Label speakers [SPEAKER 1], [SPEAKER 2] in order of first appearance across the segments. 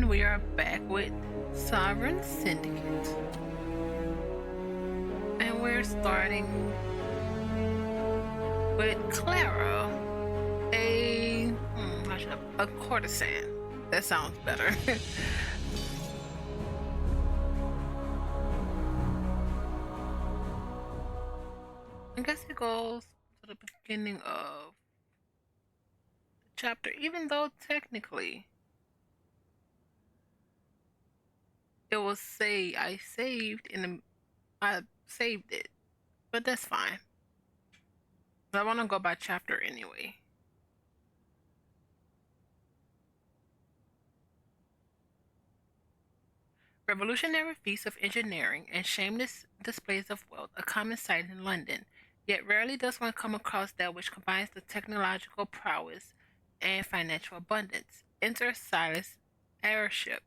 [SPEAKER 1] And we are back with Sovereign Syndicate. And we're starting with Clara, a courtesan. That sounds better. I guess it goes to the beginning of the chapter, even though technically it was I saved it, but that's fine. I want to go by chapter anyway. Revolutionary feats of engineering and shameless displays of wealth, a common sight in London. Yet rarely does one come across that which combines the technological prowess and financial abundance. Enter Silas' airship.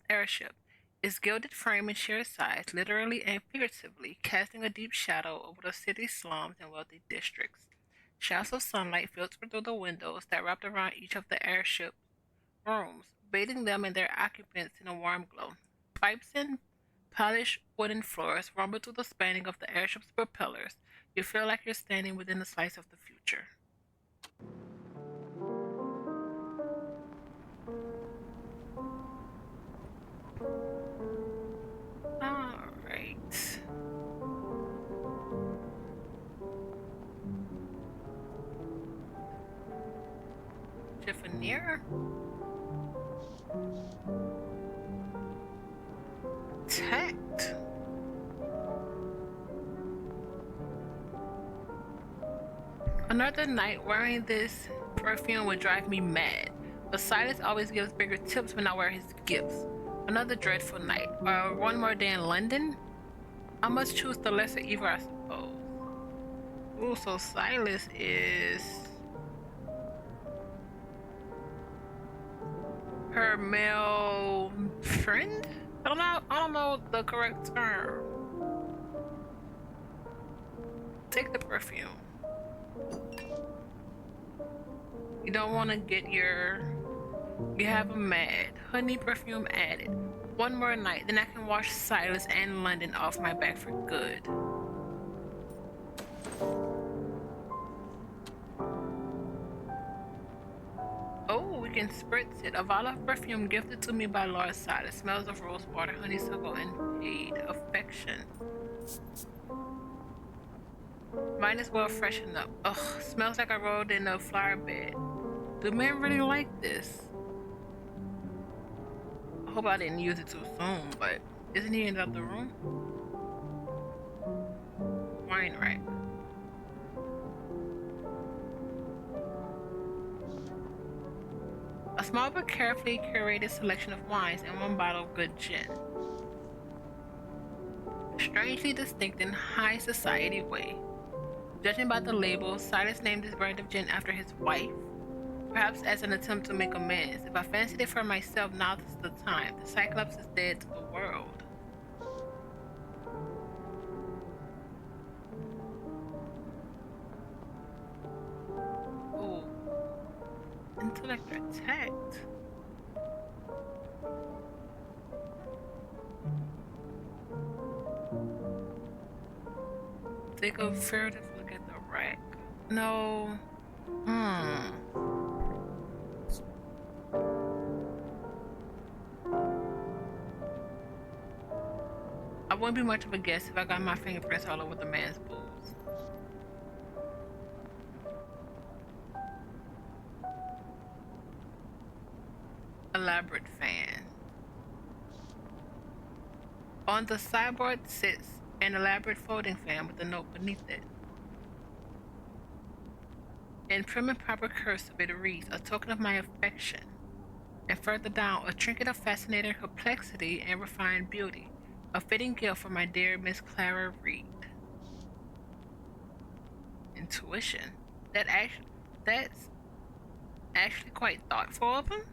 [SPEAKER 1] Its gilded frame and sheer size, literally and figuratively, casting a deep shadow over the city's slums and wealthy districts. Shafts of sunlight filtered through the windows that wrapped around each of the airship rooms, bathing them and their occupants in a warm glow. Pipes and polished wooden floors rumble through the spanning of the airship's propellers. You feel like you're standing within a slice of the future. Alright. Chiffonier. Tact. Another night wearing this perfume would drive me mad, but Silas always gives bigger tips when I wear his gifts. Another dreadful night, or one more day in London? I must choose the lesser evil, I suppose. Ooh, so Silas is her male friend? I don't know the correct term. Take the perfume. You don't want to you have a mad. Honey perfume added. One more night, then I can wash Silas and London off my back for good. Oh, we can spritz it. A vial of perfume gifted to me by Lord Silas. Smells of rose water, honeysuckle, and paid affection. Might as well freshen up. Ugh, smells like I rolled in a flower bed. Do men really like this? I hope I didn't use it too soon, but isn't he in the other room? Wine rack. A small but carefully curated selection of wines and one bottle of good gin. Strangely distinct in high society way. Judging by the label, Silas named this brand of gin after his wife, perhaps as an attempt to make amends. If I fancied it for myself, now is the time. The Cyclops is dead to the world. Ooh. Intellect attacked. Take a furtive look at the rack. No. I wouldn't be much of a guess if I got my fingerprints all over the man's boobs. Elaborate fan. On the sideboard sits an elaborate folding fan with a note beneath it. In prim and proper cursive it reads, a token of my affection. And further down, a trinket of fascinating complexity and refined beauty. A fitting gift for my dear Miss Clara Reed. Intuition. That's actually quite thoughtful of him.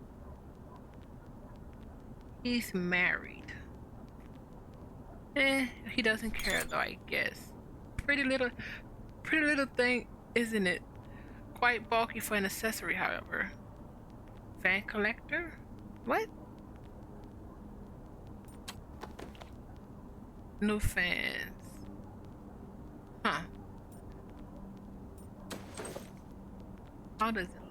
[SPEAKER 1] He's married. He doesn't care though, I guess. Pretty little thing, isn't it? Quite bulky for an accessory, however. Fan collector? What? New fans. Huh. How does it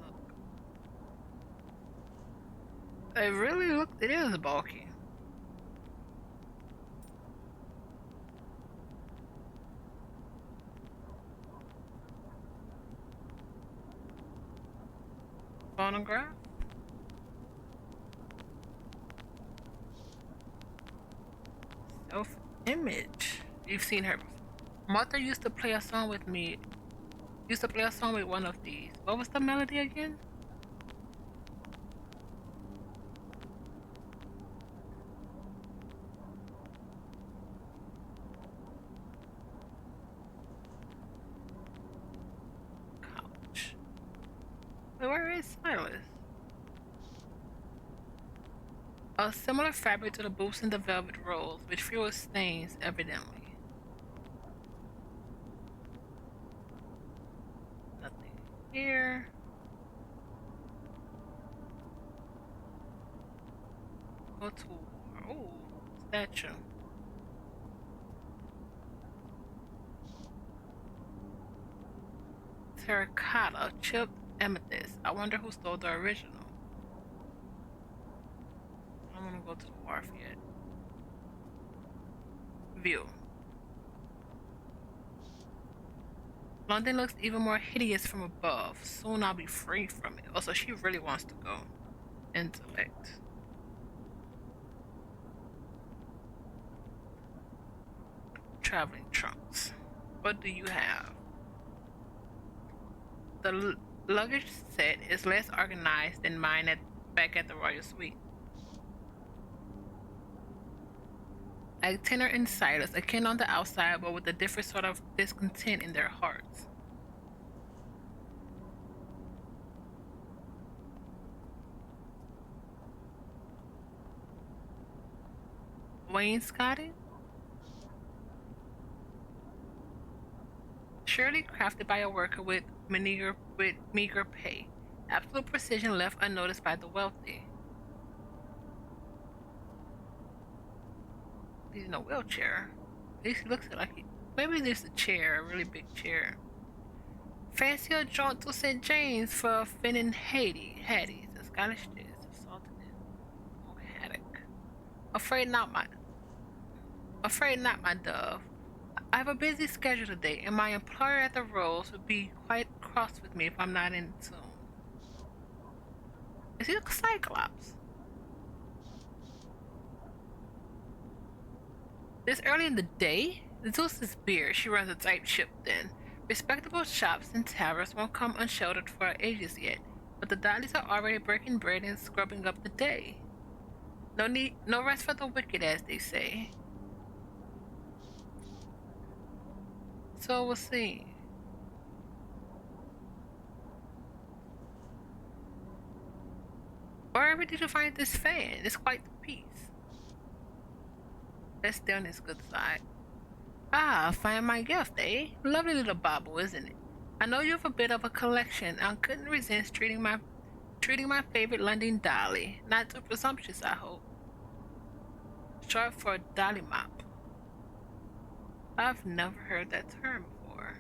[SPEAKER 1] look? It really looks, it is bulky. Phonograph? Self-image. You've seen her before. Martha used to play a song with me. Used to play a song with one of these. What was the melody again? Couch. Wait, where is Silas? A similar fabric to the boots and the velvet rolls, with fewer stains, evidently. Nothing here. Go to war. Oh, statue. Terracotta, chipped amethyst. I wonder who stole the original. I don't want to go to the wharf yet. View. London looks even more hideous from above. Soon I'll be free from it. Also, she really wants to go. Intellect. Traveling trunks. What do you have? The luggage set is less organized than mine back at the Royal Suite. Like Tenor and Silas, akin on the outside, but with a different sort of discontent in their hearts. Wainscoting? Surely crafted by a worker with meager pay. Absolute precision left unnoticed by the wealthy. He's in a wheelchair. At least he looks like he. Maybe there's a chair, a really big chair. Fancy a jaunt to St. James for Finnan Hattie's, a Scottish dish of salted in. Oh, haddock. Afraid not, my dove. I have a busy schedule today, and my employer at the Rolls would be quite cross with me if I'm not in soon. Is he a Cyclops? This early in the day? Zeus's beer, she runs a tight ship then. Respectable shops and taverns won't come unsheltered for ages yet, but the Dollies are already breaking bread and scrubbing up the day. No rest for the wicked, as they say. So we'll see. Wherever did you find this fan? It's quite the piece. Let's stay on his good side. Ah, find my gift, eh? Lovely little bauble, isn't it? I know you have a bit of a collection. I couldn't resist treating my favorite London dolly. Not too presumptuous, I hope. Short for dolly mop. I've never heard that term before.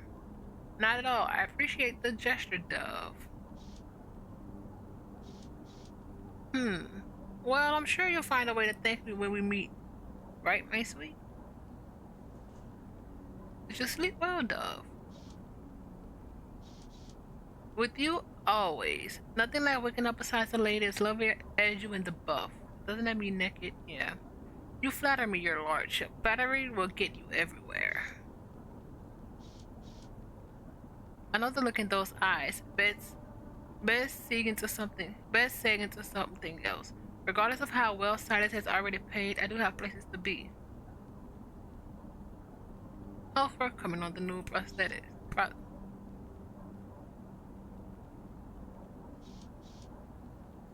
[SPEAKER 1] Not at all. I appreciate the gesture, Dove. Well, I'm sure you'll find a way to thank me when we meet. Right, my sweet? Did you sleep well, Dove? With you, always. Nothing like waking up besides a lady as lovely as you in the buff. Doesn't that mean naked? Yeah. You flatter me, your lordship. Flattery will get you everywhere. Another look in those eyes. Best saying into something else. Regardless of how well Silas has already paid, I do have places to be. Housework coming on the new prosthetic.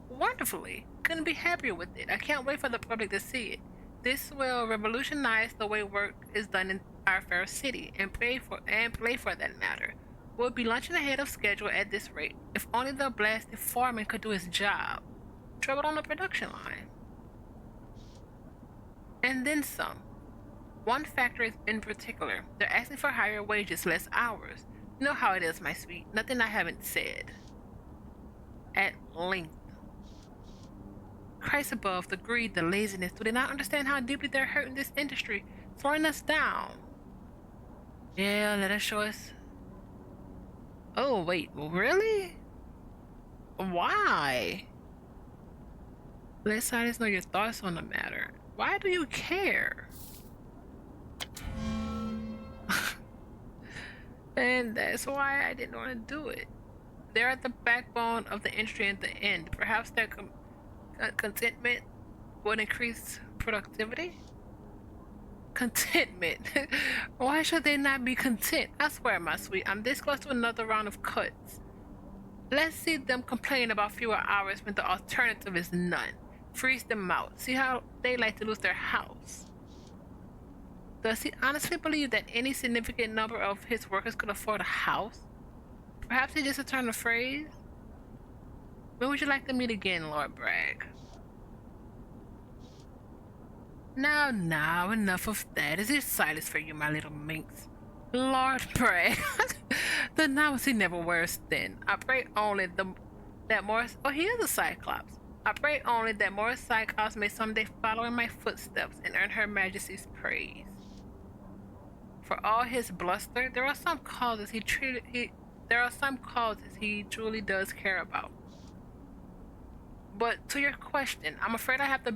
[SPEAKER 1] Wonderfully. Couldn't be happier with it. I can't wait for the public to see it. This will revolutionize the way work is done in our fair city, and play for that matter. We'll be lunching ahead of schedule at this rate. If only the blasted foreman could do his job. Trouble on the production line. And then some. One factor is in particular. They're asking for higher wages, less hours. You know how it is, my sweet. Nothing I haven't said. At length. Christ above, the greed, the laziness. Do they not understand how deeply they're hurting this industry, slowing us down? Yeah, let us show us. Oh, wait, really? Why? Let scientists know your thoughts on the matter. Why do you care? And that's why I didn't want to do it. They're at the backbone of the industry at the end. Perhaps their contentment would increase productivity? Contentment? Why should they not be content? I swear, my sweet, I'm this close to another round of cuts. Let's see them complain about fewer hours when the alternative is none. Freeze them out. See how they like to lose their house. Does he honestly believe that any significant number of his workers could afford a house? Perhaps it's just a turn of phrase? When would you like to meet again, Lord Bragg? Now, enough of that. Is it silence for you, my little minx? Lord Bragg. The novice never wears thin. I pray only that more... Oh, he is a Cyclops. I pray only that more Cyclops may someday follow in my footsteps and earn Her Majesty's praise. For all his bluster, there are some causes he truly does care about. But to your question, I'm afraid I'll have to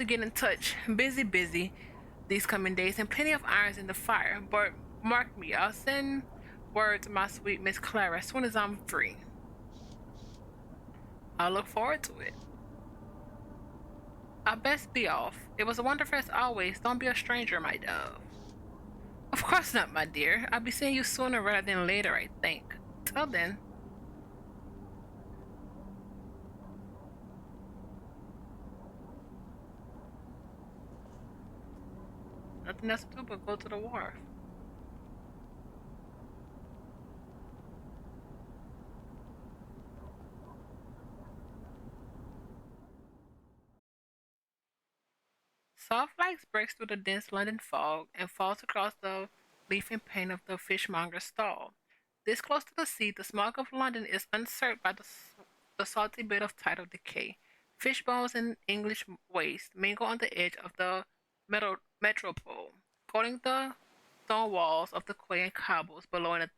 [SPEAKER 1] get in touch. Busy these coming days, and plenty of irons in the fire. But mark me, I'll send word to my sweet Miss Clara as soon as I'm free. I'll look forward to it. I'll best be off. It was a wonderful as always. Don't be a stranger, my dove. Of course not, my dear. I'll be seeing you sooner rather than later, I think. Till then. Nothing else to do but go to the wharf. Soft light breaks through the dense London fog and falls across the leafing pane of the fishmonger's stall. This close to the sea, the smog of London is uncertain by the salty bit of tidal decay. Fish bones and English waste mingle on the edge of the metropole, coating the stone walls of the quay and cobbles below in the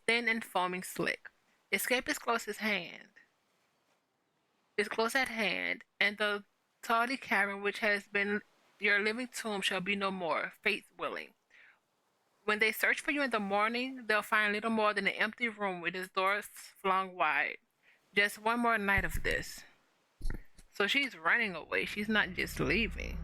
[SPEAKER 1] thin and foaming slick. Escape is close at hand. Is close at hand, and the tawny cavern which has been your living tomb shall be no more, fate willing. When they search for you in the morning, they'll find little more than an empty room with its doors flung wide. Just one more night of this. So she's running away. She's not just leaving.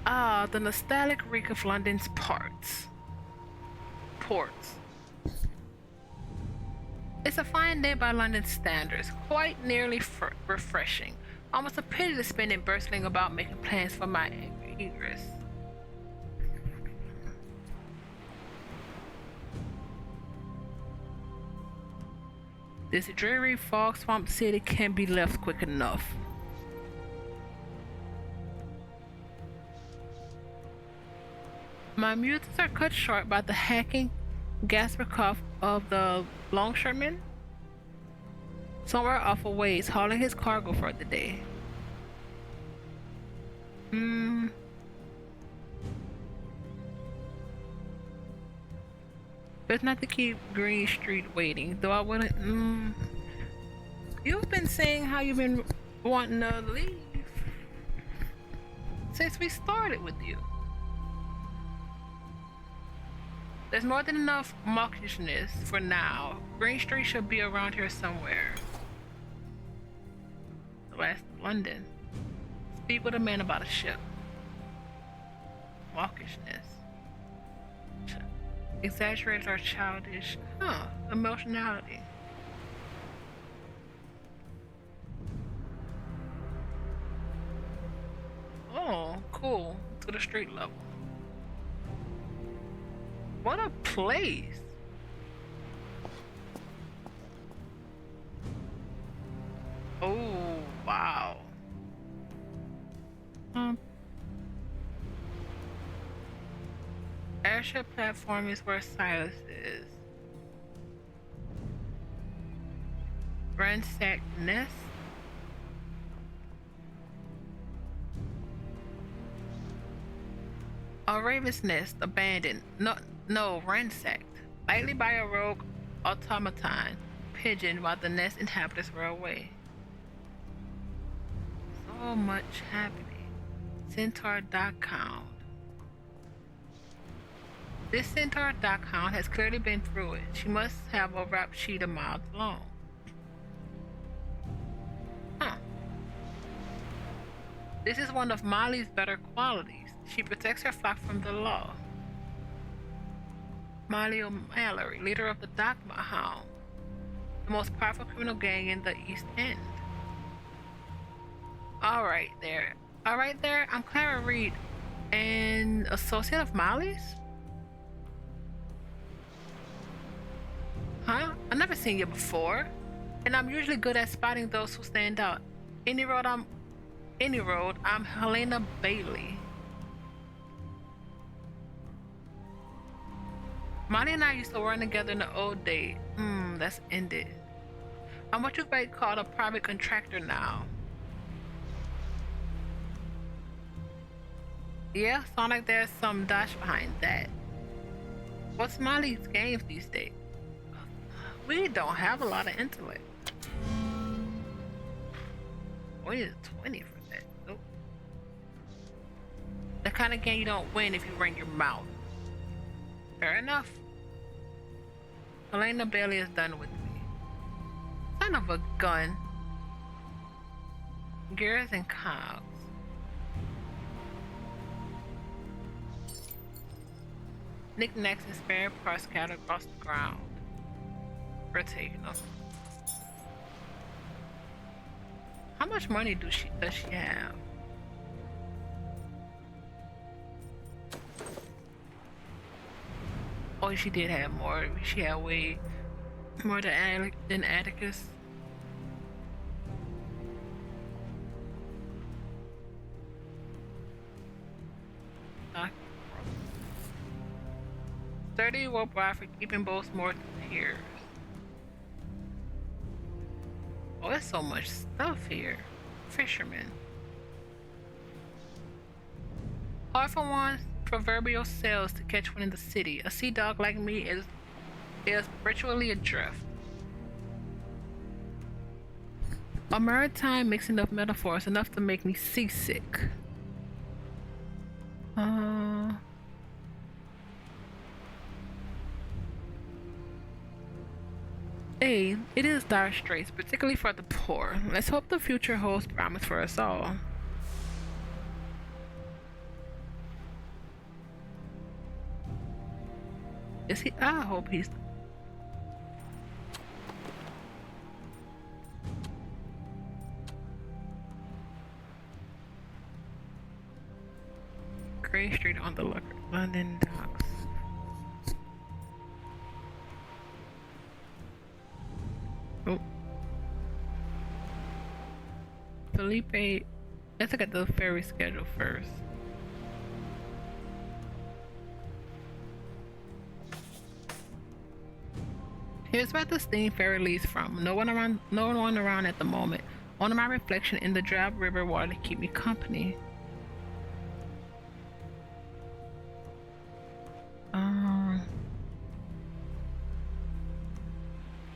[SPEAKER 1] Ah, the nostalgic reek of London's ports. It's a fine day by London standards, quite nearly refreshing. Almost a pity to spend it bustling about making plans for my egress. This dreary fog swamp city can't be left quick enough. My musings are cut short by the hacking gasper cough of the longshoreman, somewhere off a ways, hauling his cargo for the day. Best not to keep Green Street waiting, though I wouldn't. You've been saying how you've been wanting to leave since we started with you. There's more than enough mawkishness for now. Green Street should be around here somewhere. The last of London. Speak with a man about a ship. Mawkishness. Exaggerated or childish. Emotionality. cool to the street level. What a place! Oh, wow. Airship platform is where Silas is. Ransack nest. A raven's nest abandoned. No, ransacked. Likely by a rogue automaton pigeon while the nest inhabitants were away. So much happening. Centaur Dockhound. This Centaur Dockhound has clearly been through it. She must have a rap sheet a mile long. Huh. This is one of Molly's better qualities. She protects her flock from the law. Molly O'Mallory, leader of the Dockhound, the most powerful criminal gang in the East End. Alright there, I'm Clara Reed, an associate of Molly's? Huh? I've never seen you before, and I'm usually good at spotting those who stand out. Any road, I'm Helena Bailey. Molly and I used to run together in the old days. That's ended. I'm what you might call a private contractor now. Yeah, sound like there's some dash behind that. What's Molly's games these days? We don't have a lot of intellect. We need a 20 for that. Nope. The kind of game you don't win if you ring your mouth. Fair enough. Helena Bailey is done with me. Son of a gun. Gears and cogs. Knickknacks and spare parts scattered across the ground. Rotating them. How much money does she have? Oh, she did have more. She had way more than Atticus. Sturdy rope wire for keeping boats moored to piers. Oh, there's so much stuff here. Fishermen. Hard for one's proverbial sails to catch one in the city. A sea dog like me is virtually adrift. A maritime mixing of metaphors enough to make me seasick. Hey, it is dire straits, particularly for the poor. Let's hope the future holds promise for us all. Is he? I hope he's. Gray Street on the London docks. Oh. Felipe, let's look at the ferry schedule first. Here's where the steam ferry leaves from. No one around at the moment. Only my reflection in the drab river water to keep me company.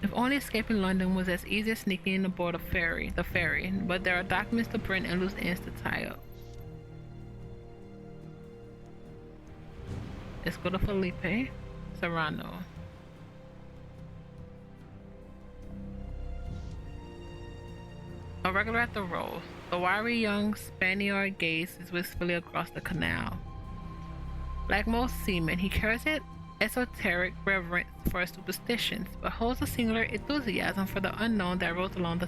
[SPEAKER 1] If only escaping London was as easy as sneaking in aboard the ferry, but there are documents to print and loose ends to tie up. Let's go to Felipe Serrano. A regular at the rows, the wiry young Spaniard gazes wistfully across the canal. Like most seamen, he carries an esoteric reverence for superstitions, but holds a singular enthusiasm for the unknown that rolls along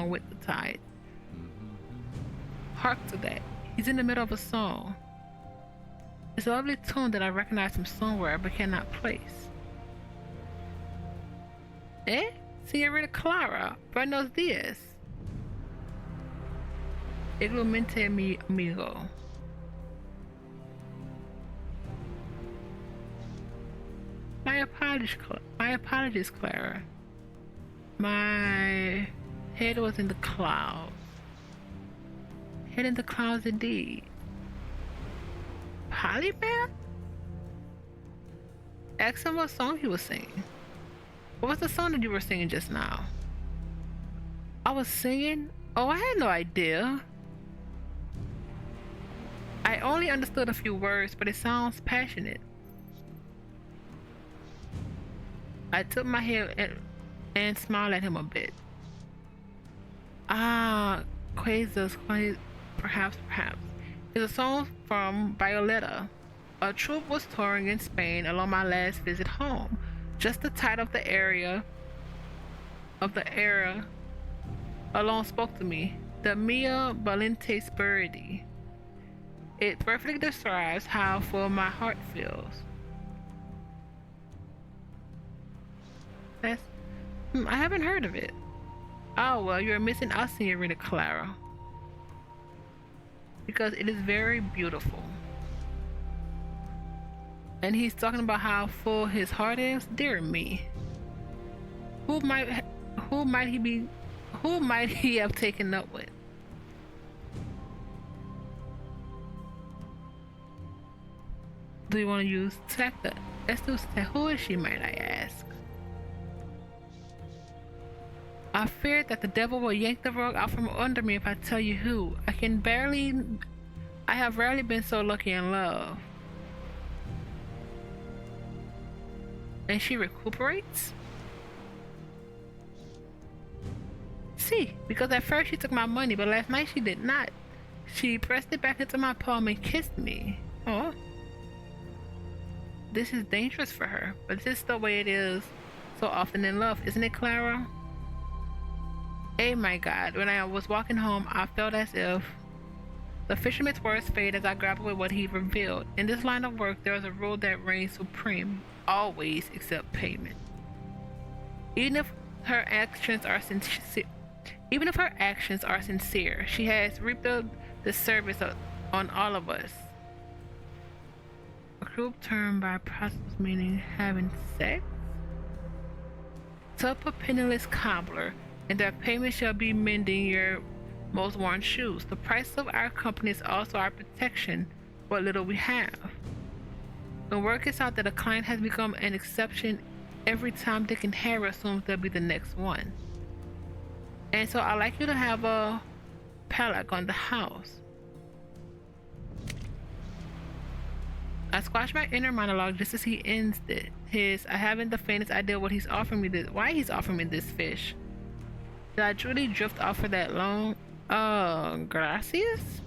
[SPEAKER 1] with the tide. Hark to that. He's in the middle of a song. It's a lovely tune that I recognize from somewhere but cannot place. Eh? Senorita Clara, buenos dias. Igualmente mi amigo. My apologies, Clara. My head was in the clouds. Head in the clouds indeed. Polymath? Ask him what song he was singing. What was the song that you were singing just now? I was singing? Oh, I had no idea. I only understood a few words, but it sounds passionate. I took my head and smiled at him a bit. Ah, perhaps. It's a song from Violetta. A troop was touring in Spain along my last visit home. Just the title of the era alone spoke to me. The Mia Valente Spiriti. It perfectly describes how full my heart feels. I haven't heard of it. Oh, well, you're missing out, Senorita Clara. Because it is very beautiful. And he's talking about how full his heart is? Dear me. Who might he have taken up with? Do you want to use Tacta? Let's do who is she, might I ask? I fear that the devil will yank the rug out from under me if I tell you who. I have rarely been so lucky in love. And she recuperates? See, because at first she took my money, but last night she did not. She pressed it back into my palm and kissed me. Oh. This is dangerous for her, but this is the way it is so often in love, isn't it, Clara? Oh my God, when I was walking home, I felt as if the fisherman's words fade as I grappled with what he revealed. In this line of work, there is a rule that reigns supreme, always accept payment. Even if her actions are sincere, she has reaped the service on all of us. A cruel term by process meaning having sex? Tub a penniless cobbler, and their payment shall be mending your most worn shoes. The price of our company is also our protection, what little we have. When word gets out that a client has become an exception, every time Dick and Harry assumes they'll be the next one. And so I'd like you to have a padlock on the house. I squashed my inner monologue just as he ends it. I haven't the faintest idea what he's offering me why he's offering me this fish. Did I truly drift off for that long? Gracias?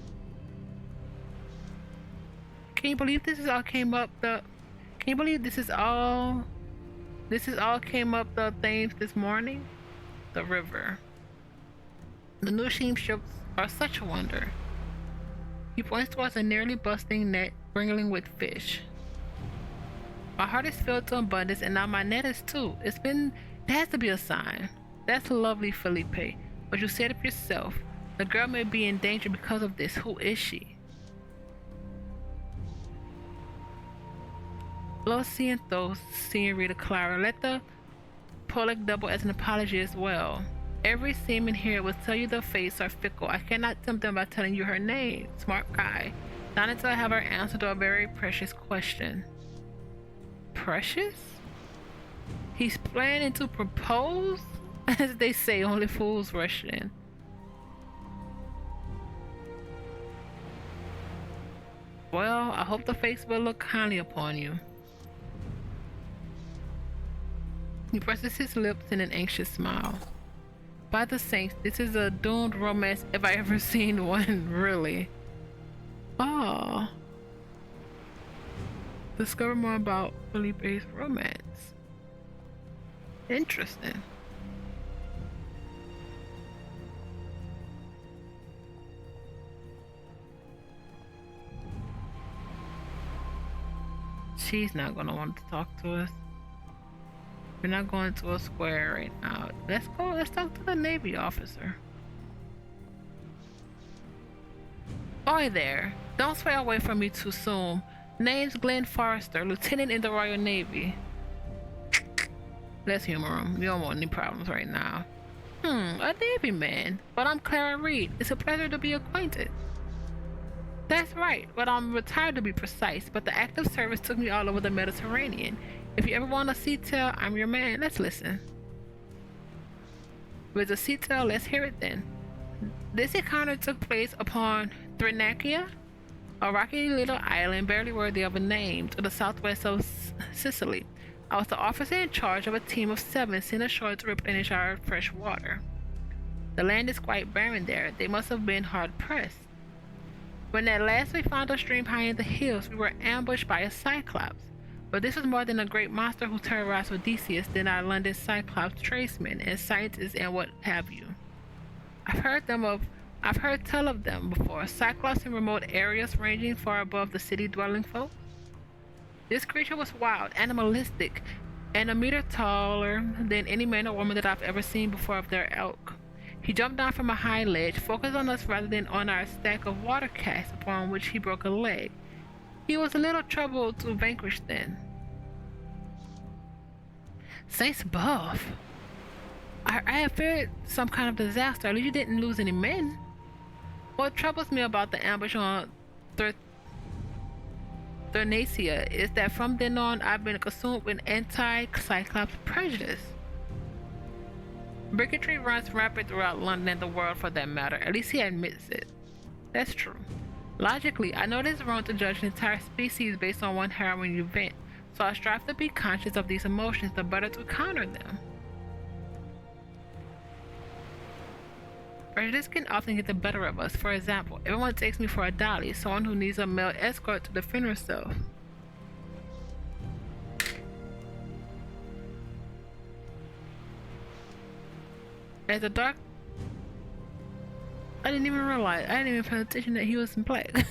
[SPEAKER 1] Can you believe this all came up the things this morning? The river. The new steamships are such a wonder. He points towards a nearly busting net wriggling with fish. My heart is filled to abundance, and now my net is too. There has to be a sign. That's lovely, Felipe. But you said it yourself. The girl may be in danger because of this. Who is she? Lo siento, Senorita Clara. Let the prologue double as an apology as well. Every seaman here will tell you the fates are fickle. I cannot tempt them by telling you her name. Smart guy. Not until I have her answer to a very precious question. Precious? He's planning to propose? As they say, only fools rush in. Well, I hope the fates will look kindly upon you. He presses his lips in an anxious smile. By the saints, this is a doomed romance if I ever seen one, really. Oh. Discover more about Felipe's romance. Interesting. She's not gonna want to talk to us. We're not going to a square right now. Let's go. Let's talk to the Navy officer. Oi there. Don't sway away from me too soon. Name's Glenn Forrester, Lieutenant in the Royal Navy. Let's humor him. We don't want any problems right now. A Navy man. But I'm Clara Reed. It's a pleasure to be acquainted. That's right, but I'm retired to be precise, but the active service took me all over the Mediterranean. If you ever want a sea tale, I'm your man. Let's listen. With a sea tale, let's hear it then. This encounter took place upon Thrinacia, a rocky little island barely worthy of a name to the southwest of Sicily. I was the officer in charge of a team of 7 sent ashore to replenish our fresh water. The land is quite barren there. They must have been hard pressed. When at last we found a stream high in the hills, we were ambushed by a cyclops. But this was more than a great monster who terrorized Odysseus than our London cyclops tradesmen and scientists and what have you. I've heard tell of them before, cyclops in remote areas ranging far above the city-dwelling folk. This creature was wild, animalistic, and a meter taller than any man or woman that I've ever seen before of their ilk. He jumped down from a high ledge, focused on us rather than on our stack of water casks upon which he broke a leg. He was a little trouble to vanquish then. Saints above! I have feared some kind of disaster. At least you didn't lose any men. What troubles me about the ambush on Thrinacia is that from then on I've been consumed with anti-cyclops prejudice. Bigotry runs rampant throughout London and the world for that matter. At least he admits it. That's true. Logically, I know it is wrong to judge an entire species based on one harrowing event, so I strive to be conscious of these emotions the better to counter them. Prejudice can often get the better of us. For example, everyone takes me for a dolly, someone who needs a male escort to defend herself. As a dark... I didn't even pay attention that he was in black.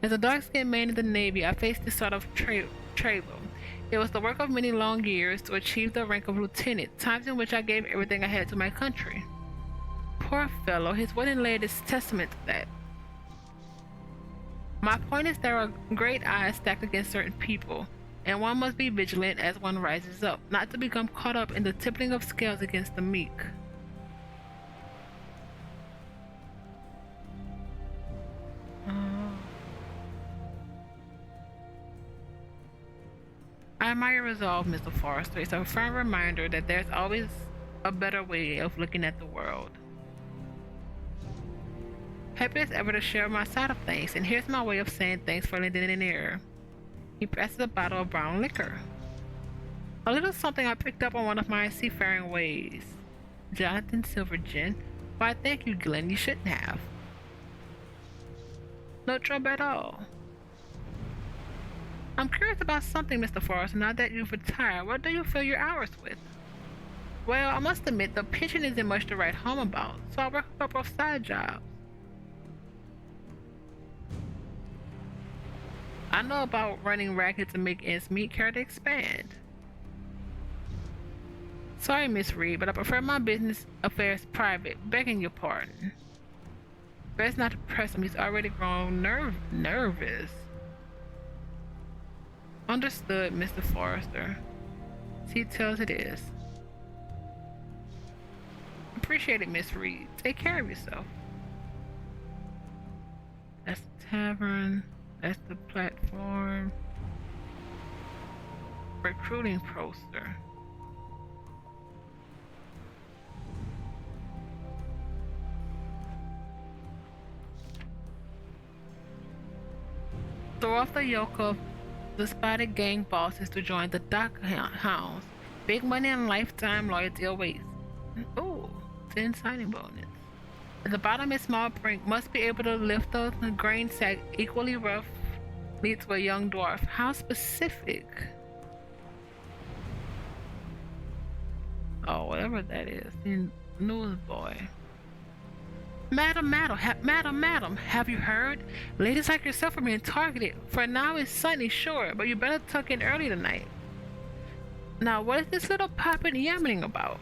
[SPEAKER 1] As a dark-skinned man in the Navy, I faced this sort of traible. It was the work of many long years to achieve the rank of lieutenant, times in which I gave everything I had to my country. Poor fellow, his wedding leg is testament to that. My point is there are great odds stacked against certain people, and one must be vigilant as one rises up, not to become caught up in the tipping of scales against the meek. I admire your resolve, Mr. Forrester. It's a firm reminder that there's always a better way of looking at the world. Happy as ever to share my side of things, and here's my way of saying thanks for lending an ear. He passes a bottle of brown liquor. A little something I picked up on one of my seafaring ways. Jonathan Silvergin. Why, thank you, Glenn. You shouldn't have. No trouble at all. I'm curious about something, Mr. Forrester. Now that you've retired, what do you fill your hours with? Well, I must admit, the pension isn't much to write home about, so I work a couple of side jobs. I know about running racket to make ends meet. Care to expand? Sorry, Miss Reed, but I prefer my business affairs private. Begging your pardon. Best not to press him. He's already grown nervous. Understood, Mr. Forrester. See, tells it is. Appreciate it, Miss Reed. Take care of yourself. That's the tavern. That's the platform. Recruiting poster. Throw off the yoke of the spotted gang bosses to join the docklands. Big money and lifetime loyalty awaits. Ooh, 10 signing bonus. At the bottom, a small brink must be able to lift a grain sack equally rough lead to a young dwarf. How specific? Oh, whatever that is. The newsboy. Madam, have you heard? Ladies like yourself are being targeted. For now it's sunny, sure, but you better tuck in early tonight. Now, what is this little poppin' yammering about?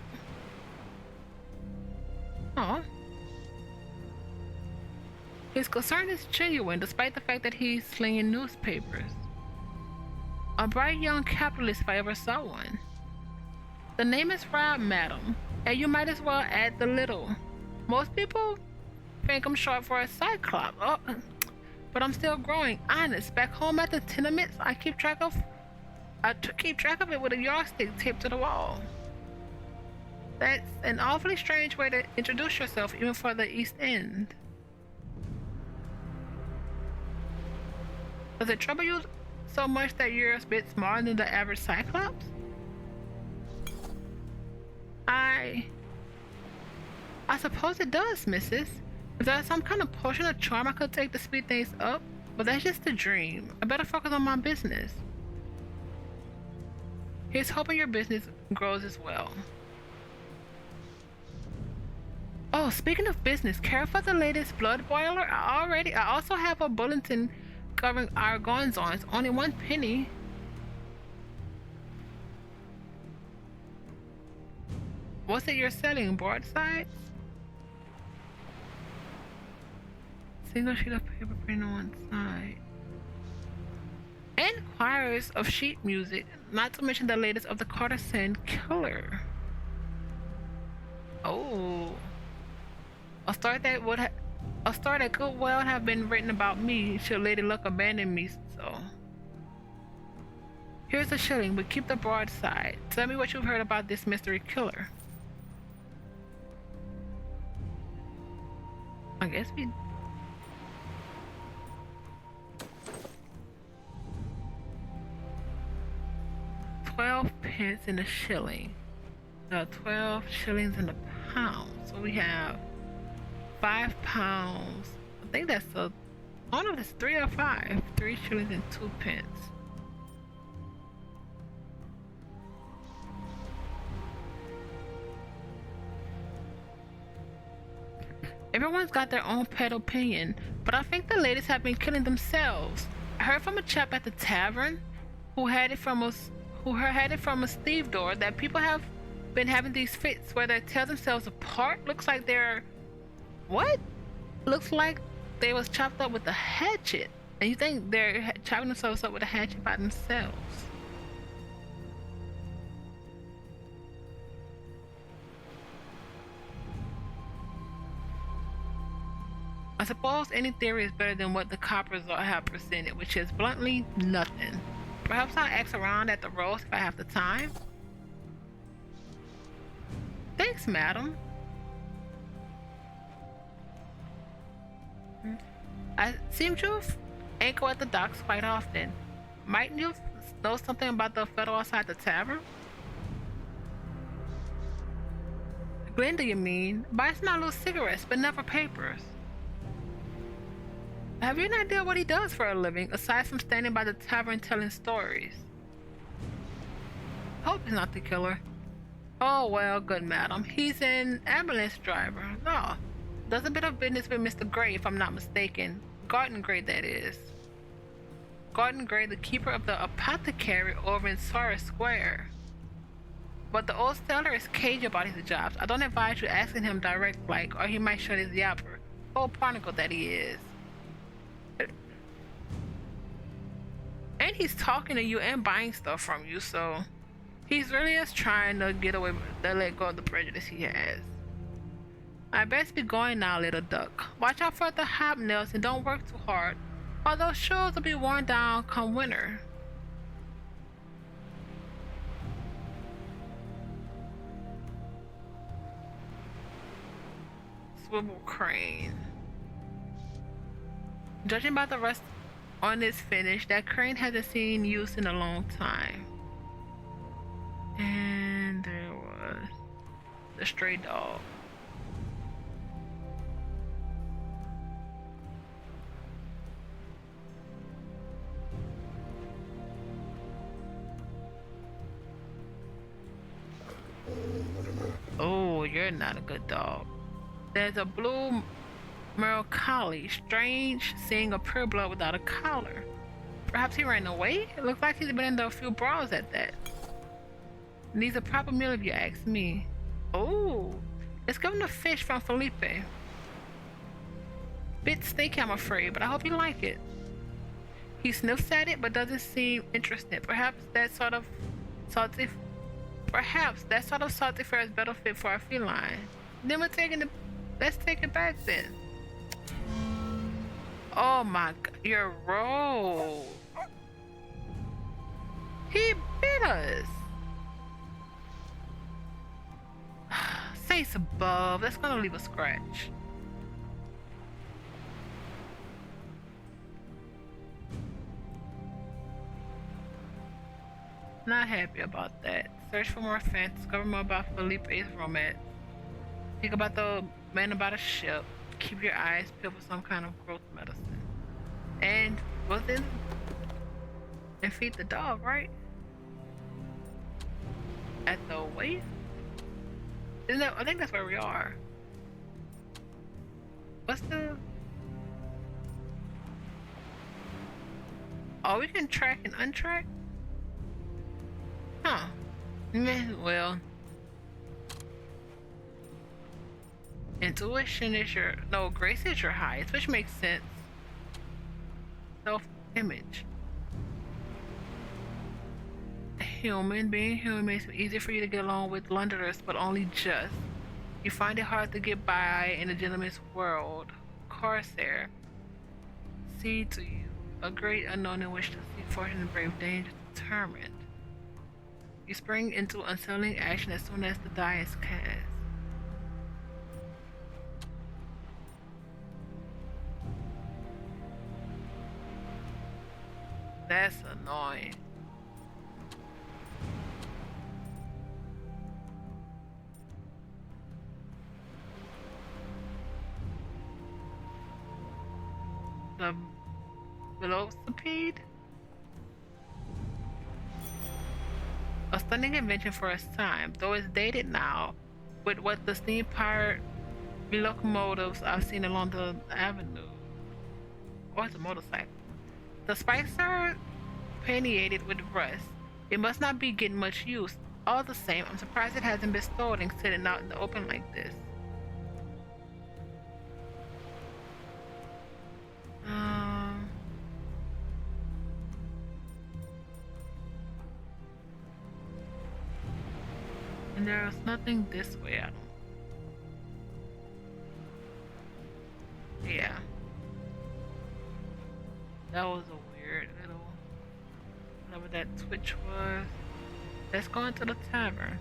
[SPEAKER 1] Oh. His concern is genuine, despite the fact that he's slinging newspapers. A bright young capitalist if I ever saw one. The name is Rob, madam, and you might as well add the little. Most people think I'm short for a cyclops. Oh, but I'm still growing. Honest, back home at the tenements, I keep track of it with a yardstick taped to the wall. That's an awfully strange way to introduce yourself, even for the East End. Does it trouble you so much that you're a bit smaller than the average cyclops? I suppose it does, missus. If there's some kind of potion or charm I could take to speed things up, but that's just a dream. I better focus on my business. Here's hoping your business grows as well. Oh, speaking of business, care for the latest blood boiler? I also have a bulletin covering our goings-ons. Only 1 penny. What's it you're selling? Broadsides? Single sheet of paper printed on one side. And choirs of sheet music, not to mention the latest of the courtesan killer. Oh. A story that could well have been written about me should Lady Luck abandon me, so. Here's a shilling, but keep the broadside. Tell me what you've heard about this mystery killer. I guess we... £12 in a shilling. 12 shillings in a pound. So we have £5. I think that's I don't know if it's 3 or 5. 3 shillings and 2 pence. Everyone's got their own pet opinion, but I think the ladies have been killing themselves. I heard from a chap at the tavern who had it from a stevedore that people have been having these fits where they tear themselves apart. Looks like they're... What? Looks like they was chopped up with a hatchet. And you think they're chopping themselves up with a hatchet by themselves. I suppose any theory is better than what the coppers have presented, which is bluntly nothing. Perhaps I'll ask around at the roast if I have the time. Thanks, madam. I seem to anchor at the docks quite often. Mightn't you know something about the fellow outside the tavern? Glenda, you mean? Buys my little cigarettes, but never papers. Have you an idea what he does for a living, aside from standing by the tavern telling stories? Hope he's not the killer. Oh well, good madam. He's an ambulance driver. No, does a bit of business with Mr. Gray, if I'm not mistaken. Garden Gray, that is. Garden Gray, the keeper of the apothecary over in Sorry Square. But the old seller is cagey about his jobs. I don't advise you asking him direct like, or he might shut his yapper. Old prodigal that he is. And he's talking to you and buying stuff from you, so he's really just trying to get away, to let go of the prejudice he has. I best be going now, little duck. Watch out for the hobnails and don't work too hard, or those shoes will be worn down come winter. Swivel crane. Judging by the rest on this finish, that crane hasn't seen use in a long time. And there was the stray dog. Oh, you're not a good dog. There's a blue Mercalli, strange seeing a pureblood without a collar. Perhaps he ran away? It looks like he's been into a few brawls at that. Needs a proper meal if you ask me. Oh, let's give him the fish from Felipe. Bit steak, I'm afraid, but I hope you like it. He sniffs at it, but doesn't seem interested. Perhaps that sort of salty fare is better fit for a feline. Then let's take it back then. Oh my god, your roll. He bit us. Face above, that's gonna leave a scratch. Not happy about that. Search for more facts, discover more about Felipe's romance. Think about the man about a ship. Keep your eyes peeled for some kind of growth medicine. And and feed the dog, right? At the waist? Isn't that, I think that's where we are. What's the... Oh, we can track and untrack? Huh. Meh, well. Intuition is your... No, grace is your highest, which makes sense. Self-image. Being human makes it easier for you to get along with Londoners, but only just. You find it hard to get by in a gentleman's world. Corsair. See to you. A great unknown in which to seek fortune and brave danger determined. You spring into unsettling action as soon as the die is cast. That's annoying. The velocipede? A stunning invention for its time, though it's dated now, with what the steam-powered locomotives I've seen along the avenue. Or it's a motorcycle. The spikes are permeated with rust. It must not be getting much use. All the same, I'm surprised it hasn't been stored and sitting out in the open like this. And there's nothing this way, I don't... Yeah. That was a weird little... whatever that twitch was. Let's go into the tavern.